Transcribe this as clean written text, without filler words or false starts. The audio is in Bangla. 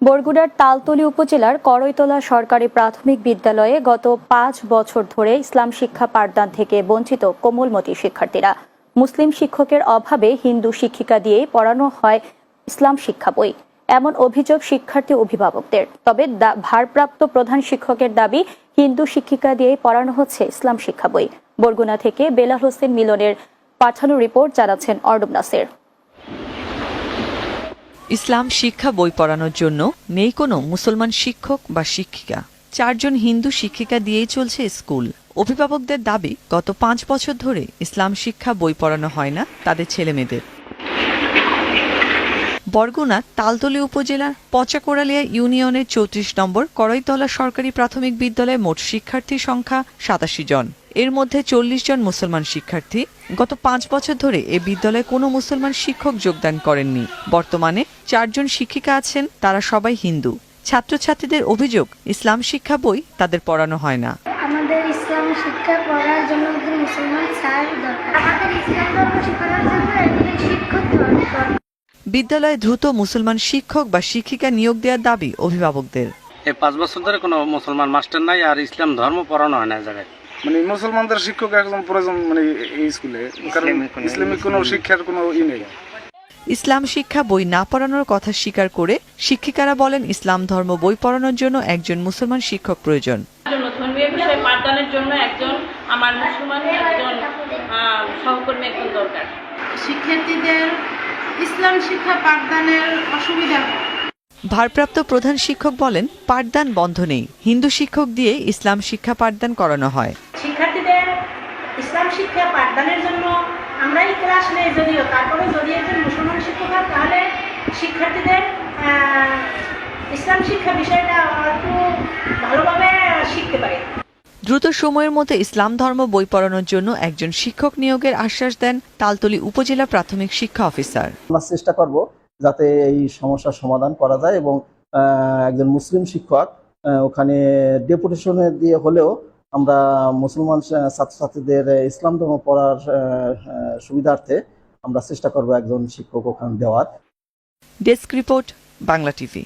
বরগুনার তালতলী উপজেলার করইতলা সরকারি প্রাথমিক বিদ্যালয়ে গত ৫ বছর ধরে ইসলাম শিক্ষা পাঠদান থেকে বঞ্চিত কোমলমতি শিক্ষার্থীরা। মুসলিম শিক্ষকের অভাবে হিন্দু শিক্ষিকা দিয়ে পড়ানো হয় ইসলাম শিক্ষা বই, এমন অভিযোগ শিক্ষার্থী অভিভাবকদের। তবে ভারপ্রাপ্ত প্রধান শিক্ষকের দাবি, হিন্দু শিক্ষিকা দিয়ে পড়ানো হচ্ছে ইসলাম শিক্ষা বই। বরগুনা থেকে বেলাল হোসেন মিলনের পাঠানো রিপোর্ট জানাচ্ছেন অর্ডব নাসের। ইসলাম শিক্ষা বই পড়ানোর জন্য নেই কোনো মুসলমান শিক্ষক বা শিক্ষিকা। ৪ জন হিন্দু শিক্ষিকা দিয়েই চলছে স্কুল। অভিভাবকদের দাবি, গত ৫ বছর ধরে ইসলাম শিক্ষা বই পড়ানো হয় না তাদের ছেলেমেয়েদের। বরগুনা তালতলী উপজেলার পচাকোড়ালিয়া ইউনিয়নের ৩৪ নম্বর করইতলা সরকারি প্রাথমিক বিদ্যালয়ে মোট শিক্ষার্থীর সংখ্যা ৮৭ জন। এর মধ্যে ৪০ জন মুসলমান শিক্ষার্থী। গত ৫ বছর ধরে এ বিদ্যালয়ে কোনো মুসলমান শিক্ষক যোগদান করেননি। বর্তমানে ৪ জন শিক্ষিকা আছেন, তারা সবাই হিন্দু। ছাত্রছাত্রীদের অভিযোগ, ইসলাম শিক্ষা বই তাদের পড়ানো হয় না। আমাদের ইসলাম শিক্ষা পড়ার জন্য মুসলমান স্যার দরকার। আমাদের ইসলাম ধর্ম শেখানোর জন্য একজন শিক্ষক দরকার। বিদ্যালয়ে দ্রুত মুসলমান শিক্ষক বা শিক্ষিকা নিয়োগ দেওয়ার দাবি অভিভাবকদের। এই ৫ বছর ধরে কোনো মুসলমান মাস্টার নাই, আর ইসলাম ধর্ম পড়ানো হয় না জায়গায়। মুসলমানদের শিক্ষক একদম প্রয়োজন এই স্কুলে, কারণ ইসলামিক কোনো শিক্ষার কোনো নেই। ইসলাম শিক্ষা বই না পড়ানোর কথা স্বীকার করে শিক্ষিকারা বলেন, ইসলাম ধর্ম বই পড়ানোর জন্য একজন মুসলমান শিক্ষক প্রয়োজন। ধর্মীয় বিষয় পাঠদানের জন্য একজন আমার মুসলমান একজন সহকর্মী একজন দরকার। শিক্ষার্থীদের ইসলাম শিক্ষা পাঠদানের অসুবিধা। ভারপ্রাপ্ত প্রধান শিক্ষক বলেন, পাঠদান বন্ধ নেই, হিন্দু শিক্ষক দিয়ে ইসলাম শিক্ষা পাঠদান করানো হয়। শিক্ষার্থীদের ইসলাম শিক্ষা পাঠদানের জন্য আমরাই ক্লাস নেই যদিও, তারপরে যদি একজন মুসলমান শিক্ষক হয় তাহলে শিক্ষার্থীদের ইসলাম শিক্ষা বিষয়টা একটু ভালোভাবে শিখতে পারে। দ্রুত সময়ের মধ্যে ইসলাম ধর্ম বই পড়ানোর জন্য একজন শিক্ষক নিয়োগের আশ্বাস দেন তালতলী উপজেলা প্রাথমিক শিক্ষা অফিসার। আমরা চেষ্টা করব যাতে এই সমস্যার সমাধান করা যায় এবং একজন মুসলিম শিক্ষক ওখানে ডেপুটেশনে দিয়ে হলেও আমরা মুসলমান ছাত্রছাত্রীদের ইসলাম ধর্ম পড়ার সুবিধার্থে আমরা চেষ্টা করব একজন শিক্ষক ওখানে দেওয়ার। Desk report, Bangla TV.